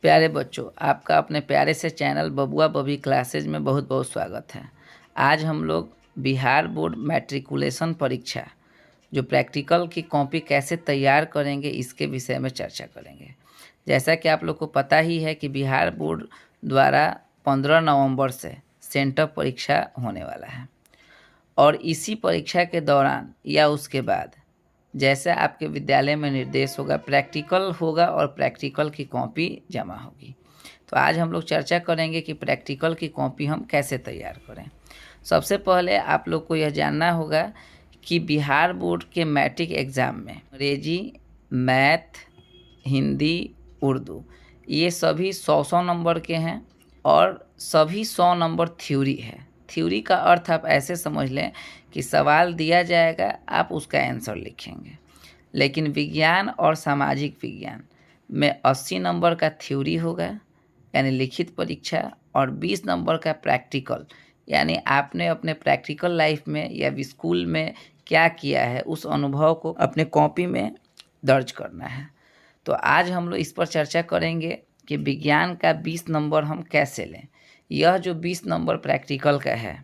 प्यारे बच्चों, आपका अपने प्यारे से चैनल बबुआ बबी क्लासेज में बहुत बहुत स्वागत है। आज हम लोग बिहार बोर्ड मैट्रिकुलेशन परीक्षा जो प्रैक्टिकल की कॉपी कैसे तैयार करेंगे इसके विषय में चर्चा करेंगे। जैसा कि आप लोग को पता ही है कि बिहार बोर्ड द्वारा 15 नवंबर से सेंटर परीक्षा होने वाला है और इसी परीक्षा के दौरान या उसके बाद जैसा आपके विद्यालय में निर्देश होगा प्रैक्टिकल होगा और प्रैक्टिकल की कॉपी जमा होगी। तो आज हम लोग चर्चा करेंगे कि प्रैक्टिकल की कॉपी हम कैसे तैयार करें। सबसे पहले आप लोग को यह जानना होगा कि बिहार बोर्ड के मैट्रिक एग्ज़ाम में अंग्रेजी, मैथ, हिंदी, उर्दू ये सभी 100 नंबर के हैं और सभी 100 नंबर थ्योरी है। थ्योरी का अर्थ आप ऐसे समझ लें कि सवाल दिया जाएगा, आप उसका आंसर लिखेंगे। लेकिन विज्ञान और सामाजिक विज्ञान में 80 नंबर का थ्योरी होगा यानी लिखित परीक्षा और 20 नंबर का प्रैक्टिकल यानी आपने अपने प्रैक्टिकल लाइफ में या स्कूल में क्या किया है उस अनुभव को अपने कॉपी में दर्ज करना है। तो आज हम लोग इस पर चर्चा करेंगे कि विज्ञान का 20 नंबर हम कैसे लें। यह जो 20 नंबर प्रैक्टिकल का है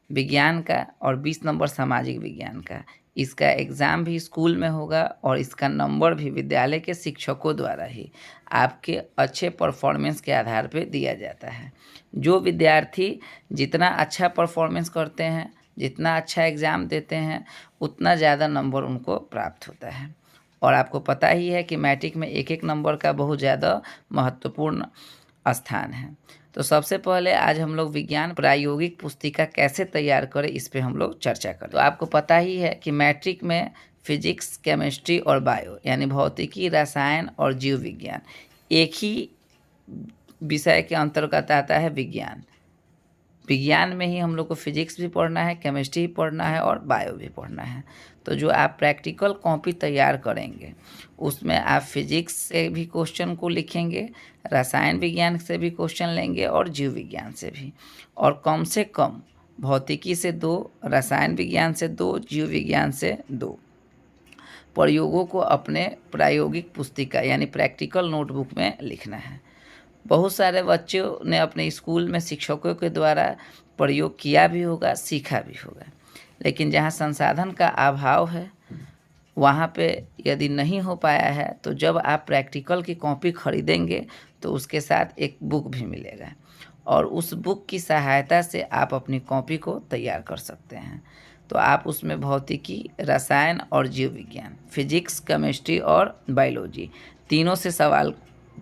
विज्ञान का और 20 नंबर सामाजिक विज्ञान का, इसका एग्ज़ाम भी स्कूल में होगा और इसका नंबर भी विद्यालय के शिक्षकों द्वारा ही आपके अच्छे परफॉर्मेंस के आधार पर दिया जाता है। जो विद्यार्थी जितना अच्छा परफॉर्मेंस करते हैं, जितना अच्छा एग्ज़ाम देते हैं, उतना ज़्यादा नंबर उनको प्राप्त होता है। और आपको पता ही है कि मैट्रिक में एक एक नंबर का बहुत ज़्यादा महत्वपूर्ण स्थान है। तो सबसे पहले आज हम लोग विज्ञान प्रायोगिक पुस्तिका कैसे तैयार करें इस पे हम लोग चर्चा करें। तो आपको पता ही है कि मैट्रिक में फिजिक्स, केमिस्ट्री और बायो यानी भौतिकी, रसायन और जीव विज्ञान एक ही विषय के अंतर्गत आता है। विज्ञान में ही हम लोग को फिजिक्स भी पढ़ना है, केमिस्ट्री भी पढ़ना है और बायो भी पढ़ना है। तो जो आप प्रैक्टिकल कॉपी तैयार करेंगे उसमें आप फिजिक्स से भी क्वेश्चन को लिखेंगे, रसायन विज्ञान से भी क्वेश्चन लेंगे और जीव विज्ञान से भी, और कम से कम भौतिकी से 2, रसायन विज्ञान से 2, जीव विज्ञान से 2 प्रयोगों को अपने प्रायोगिक पुस्तिका यानी प्रैक्टिकल नोटबुक में लिखना है। बहुत सारे बच्चों ने अपने स्कूल में शिक्षकों के द्वारा प्रयोग किया भी होगा, सीखा भी होगा, लेकिन जहाँ संसाधन का अभाव है वहाँ पे यदि नहीं हो पाया है तो जब आप प्रैक्टिकल की कॉपी खरीदेंगे तो उसके साथ एक बुक भी मिलेगा और उस बुक की सहायता से आप अपनी कॉपी को तैयार कर सकते हैं। तो आप उसमें भौतिकी, रसायन और जीव विज्ञान, फिजिक्स, केमिस्ट्री और बायोलॉजी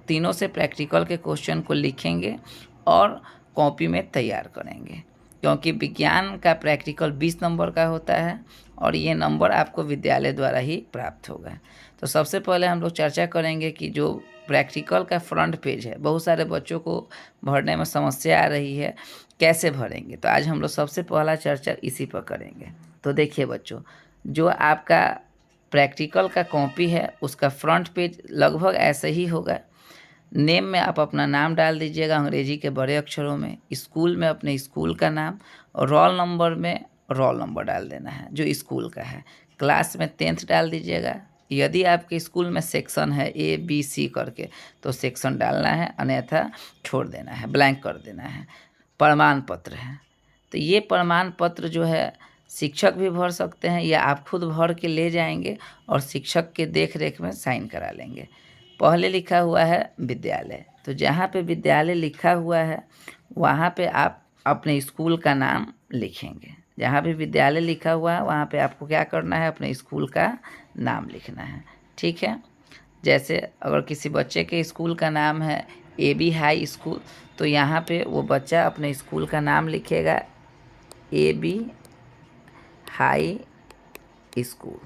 तीनों से प्रैक्टिकल के क्वेश्चन को लिखेंगे और कॉपी में तैयार करेंगे, क्योंकि विज्ञान का प्रैक्टिकल 20 नंबर का होता है और ये नंबर आपको विद्यालय द्वारा ही प्राप्त होगा। तो सबसे पहले हम लोग चर्चा करेंगे कि जो प्रैक्टिकल का फ्रंट पेज है, बहुत सारे बच्चों को भरने में समस्या आ रही है, कैसे भरेंगे। तो आज हम लोग सबसे पहला चर्चा इसी पर करेंगे। तो देखिए बच्चों, जो आपका प्रैक्टिकल का कॉपी है उसका फ्रंट पेज लगभग ऐसे ही होगा। नेम में आप अपना नाम डाल दीजिएगा अंग्रेजी के बड़े अक्षरों में, स्कूल में अपने स्कूल का नाम और रोल नंबर में रोल नंबर डाल देना है जो स्कूल का है। क्लास में 10th डाल दीजिएगा। यदि आपके स्कूल में सेक्शन है ABC करके तो सेक्शन डालना है, अन्यथा छोड़ देना है, ब्लैंक कर देना है। प्रमाण पत्र है तो ये प्रमाण पत्र जो है शिक्षक भी भर सकते हैं या आप खुद भर के ले जाएंगे और शिक्षक के देख रेख में साइन करा लेंगे। पहले लिखा हुआ है विद्यालय, तो जहाँ पे विद्यालय लिखा हुआ है वहाँ पे आप अपने स्कूल का नाम लिखेंगे। जहाँ भी विद्यालय लिखा हुआ है वहाँ पे आपको क्या करना है, अपने स्कूल का नाम लिखना है। ठीक है, जैसे अगर किसी बच्चे के स्कूल का नाम है AB हाई स्कूल तो यहाँ पे वो बच्चा अपने स्कूल का नाम लिखेगा AB हाई स्कूल।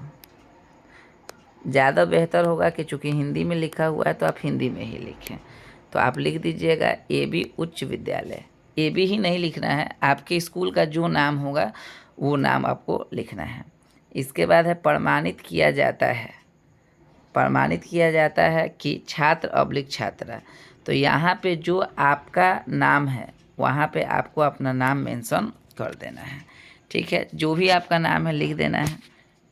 ज़्यादा बेहतर होगा कि चूँकि हिंदी में लिखा हुआ है तो आप हिंदी में ही लिखें। तो आप लिख दीजिएगा AB उच्च विद्यालय। AB ही नहीं लिखना है, आपके स्कूल का जो नाम होगा वो नाम आपको लिखना है। इसके बाद है प्रमाणित किया जाता है कि छात्र / छात्रा। तो यहाँ पे जो आपका नाम है वहाँ पे आपको अपना नाम मेंशन कर देना है। ठीक है, जो भी आपका नाम है लिख देना है।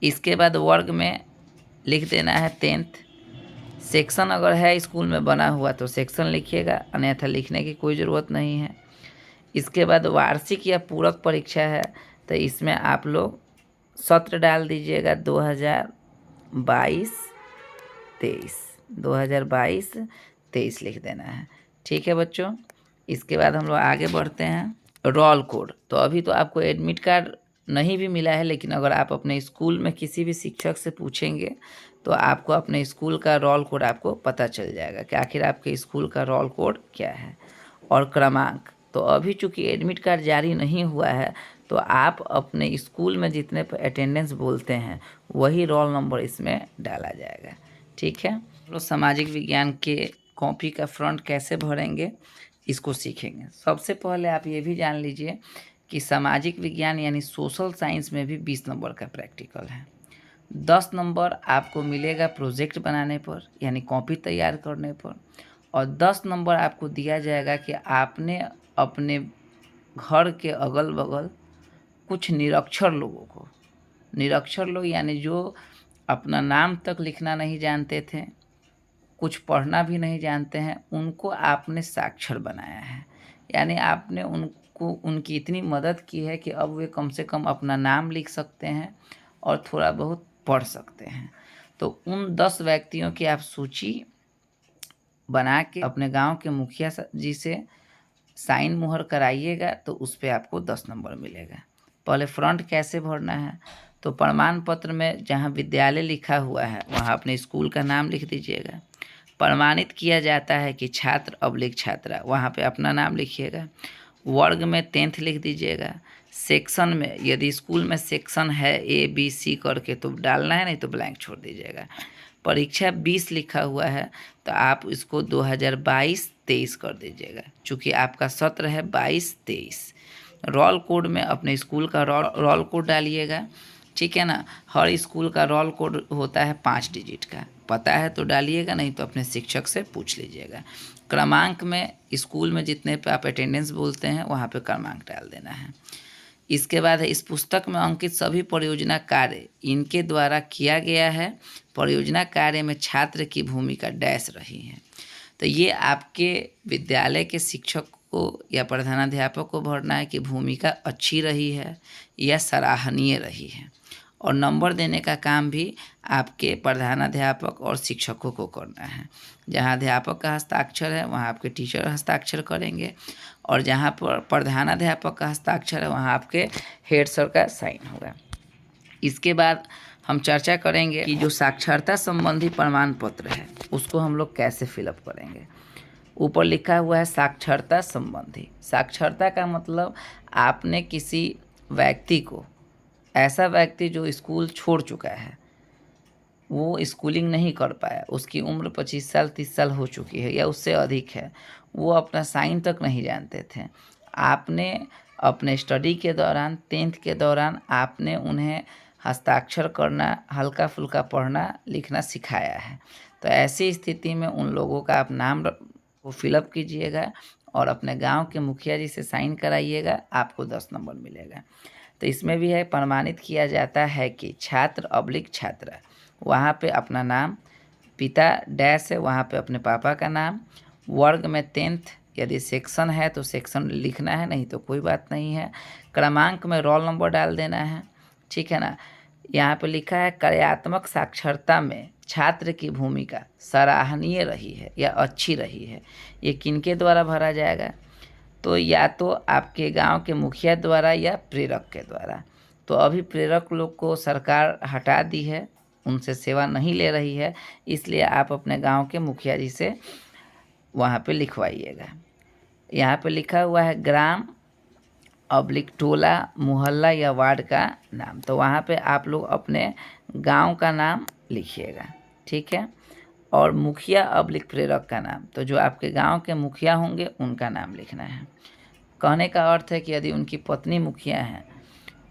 इसके बाद वर्ग में लिख देना है 10th, सेक्शन अगर है स्कूल में बना हुआ तो सेक्शन लिखिएगा, अन्यथा लिखने की कोई ज़रूरत नहीं है। इसके बाद वार्षिक या पूरक परीक्षा है, तो इसमें आप लोग सत्र डाल दीजिएगा 2022-23 लिख देना है। ठीक है बच्चों, इसके बाद हम लोग आगे बढ़ते हैं। रोल कोड, तो अभी तो आपको एडमिट कार्ड नहीं भी मिला है, लेकिन अगर आप अपने स्कूल में किसी भी शिक्षक से पूछेंगे तो आपको अपने स्कूल का रोल कोड आपको पता चल जाएगा कि आखिर आपके स्कूल का रोल कोड क्या है। और क्रमांक, तो अभी चूँकि एडमिट कार्ड जारी नहीं हुआ है, तो आप अपने स्कूल में जितने अटेंडेंस बोलते हैं वही रोल नंबर इसमें डाला जाएगा। ठीक है, तो सामाजिक विज्ञान के कॉपी का फ्रंट कैसे भरेंगे इसको सीखेंगे। सबसे पहले आप ये भी जान लीजिए कि सामाजिक विज्ञान यानी सोशल साइंस में भी 20 नंबर का प्रैक्टिकल है। 10 नंबर आपको मिलेगा प्रोजेक्ट बनाने पर यानी कॉपी तैयार करने पर, और 10 नंबर आपको दिया जाएगा कि आपने अपने घर के अगल बगल कुछ निरक्षर लोगों को, निरक्षर लोग यानी जो अपना नाम तक लिखना नहीं जानते थे, कुछ पढ़ना भी नहीं जानते हैं, उनको आपने साक्षर बनाया है। यानी आपने उनको उनकी इतनी मदद की है कि अब वे कम से कम अपना नाम लिख सकते हैं और थोड़ा बहुत पढ़ सकते हैं। तो उन 10 व्यक्तियों की आप सूची बना के अपने गांव के मुखिया जी से साइन मुहर कराइएगा, तो उस पर आपको 10 नंबर मिलेगा। पहले फ्रंट कैसे भरना है, तो प्रमाण पत्र में जहां विद्यालय लिखा हुआ है वहां अपने स्कूल का नाम लिख दीजिएगा। प्रमाणित किया जाता है कि छात्र अब्लिक छात्रा, वहाँ पे अपना नाम लिखिएगा। वर्ग में 10th लिख दीजिएगा। सेक्शन में यदि स्कूल में सेक्शन है ABC करके तो डालना है, नहीं तो ब्लैंक छोड़ दीजिएगा। परीक्षा 20 लिखा हुआ है तो आप इसको 2022-23 कर दीजिएगा, चूँकि आपका सत्र है 22-23। रोल कोड में अपने स्कूल का रोल कोड डालिएगा। ठीक है ना, हर स्कूल का रोल कोड होता है 5 डिजिट का, पता है तो डालिएगा, नहीं तो अपने शिक्षक से पूछ लीजिएगा। क्रमांक में स्कूल में जितने पे आप अटेंडेंस बोलते हैं वहाँ पे क्रमांक डाल देना है। इसके बाद है इस पुस्तक में अंकित सभी परियोजना कार्य इनके द्वारा किया गया है। परियोजना कार्य में छात्र की भूमिका डैश रही है। तो ये आपके विद्यालय के शिक्षक को या प्रधानाध्यापक को भरना है कि भूमिका अच्छी रही है या सराहनीय रही है, और नंबर देने का काम भी आपके प्रधानाध्यापक और शिक्षकों को करना है। जहाँ अध्यापक का हस्ताक्षर है वहाँ आपके टीचर हस्ताक्षर करेंगे, और जहाँ पर प्रधानाध्यापक का हस्ताक्षर है वहाँ आपके हेड सर का साइन होगा। इसके बाद हम चर्चा करेंगे कि जो साक्षरता संबंधी प्रमाण पत्र है उसको हम लोग कैसे फिलअप करेंगे। ऊपर लिखा हुआ है साक्षरता संबंधी। साक्षरता का मतलब आपने किसी व्यक्ति को, ऐसा व्यक्ति जो स्कूल छोड़ चुका है, वो स्कूलिंग नहीं कर पाया, उसकी उम्र 25 साल 30 साल हो चुकी है या उससे अधिक है, वो अपना साइन तक नहीं जानते थे, आपने अपने स्टडी के दौरान 10th के दौरान आपने उन्हें हस्ताक्षर करना, हल्का फुल्का पढ़ना लिखना सिखाया है। तो ऐसी स्थिति में उन लोगों का आप नाम को फिलअप कीजिएगा और अपने गांव के मुखिया जी से साइन कराइएगा, आपको 10 नंबर मिलेगा। तो इसमें भी है प्रमाणित किया जाता है कि छात्र अब्लिक छात्रा, वहाँ पे अपना नाम, पिता डैश है वहाँ पे अपने पापा का नाम, वर्ग में 10th, यदि सेक्शन है तो सेक्शन लिखना है, नहीं तो कोई बात नहीं है। क्रमांक में रोल नंबर डाल देना है। ठीक है ना, यहाँ पे लिखा है कार्यात्मक साक्षरता में छात्र की भूमिका सराहनीय रही है या अच्छी रही है। ये किनके द्वारा भरा जाएगा, तो या तो आपके गांव के मुखिया द्वारा या प्रेरक के द्वारा। तो अभी प्रेरक लोग को सरकार हटा दी है, उनसे सेवा नहीं ले रही है, इसलिए आप अपने गांव के मुखिया जी से वहाँ पे लिखवाइएगा। यहाँ पे लिखा हुआ है ग्राम अब्लिक टोला मोहल्ला या वार्ड का नाम, तो वहाँ पे आप लोग अपने गांव का नाम लिखिएगा। ठीक है, और मुखिया अब्लिक प्रेरक का नाम, तो जो आपके गांव के मुखिया होंगे उनका नाम लिखना है। कहने का अर्थ है कि यदि उनकी पत्नी मुखिया है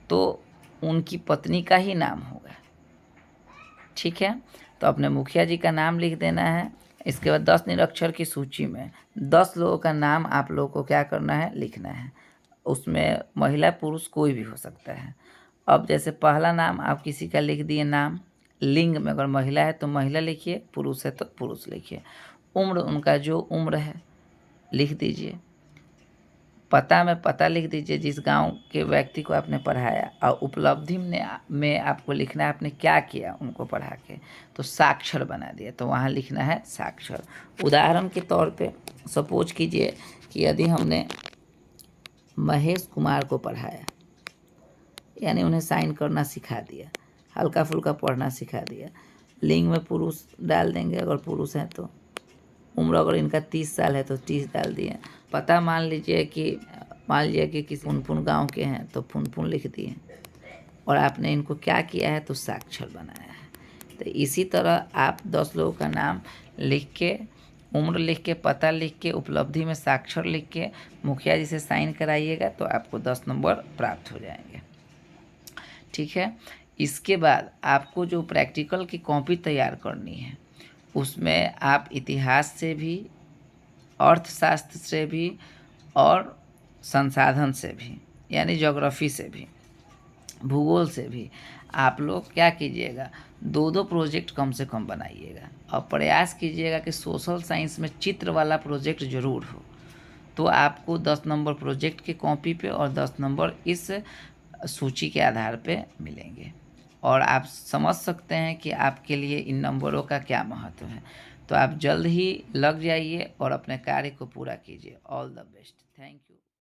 तो उनकी पत्नी का ही नाम होगा। ठीक है, तो अपने मुखिया जी का नाम लिख देना है। इसके बाद 10 निरक्षर की सूची में 10 लोगों का नाम आप लोगों को क्या करना है, लिखना है। उसमें महिला पुरुष कोई भी हो सकता है। अब जैसे पहला नाम आप किसी का लिख दिए नाम, लिंग में अगर महिला है तो महिला लिखिए, पुरुष है तो पुरुष लिखिए। उम्र, उनका जो उम्र है लिख दीजिए। पता में पता लिख दीजिए जिस गांव के व्यक्ति को आपने पढ़ाया, और उपलब्धि में आपको लिखना है आपने क्या किया उनको पढ़ा के, तो साक्षर बना दिया, तो वहाँ लिखना है साक्षर। उदाहरण के तौर पे सपोज कीजिए कि यदि हमने महेश कुमार को पढ़ाया, यानी उन्हें साइन करना सिखा दिया, हल्का फुल्का पढ़ना सिखा दिया, लिंग में पुरुष डाल देंगे अगर पुरुष हैं तो, उम्र अगर इनका 30 साल है तो 30 डाल दिए। पता मान लीजिए कि किसी पुनपुन गांव के हैं तो पुनपुन लिख दिए, और आपने इनको क्या किया है तो साक्षर बनाया है। तो इसी तरह आप 10 लोगों का नाम लिख के, उम्र लिख के, पता लिख के, उपलब्धि में साक्षर लिख के मुखिया जी से साइन कराइएगा तो आपको 10 नंबर प्राप्त हो जाएंगे। ठीक है। इसके बाद आपको जो प्रैक्टिकल की कॉपी तैयार करनी है उसमें आप इतिहास से भी, अर्थशास्त्र से भी और संसाधन से भी, यानी ज्योग्राफी से भी, भूगोल से भी आप लोग क्या कीजिएगा, 2-2 प्रोजेक्ट कम से कम बनाइएगा, और प्रयास कीजिएगा कि सोशल साइंस में चित्र वाला प्रोजेक्ट ज़रूर हो। तो आपको 10 नंबर प्रोजेक्ट की कॉपी पे और 10 नंबर इस सूची के आधार पे मिलेंगे, और आप समझ सकते हैं कि आपके लिए इन नंबरों का क्या महत्व है। तो आप जल्द ही लग जाइए और अपने कार्य को पूरा कीजिए। All the best. Thank you.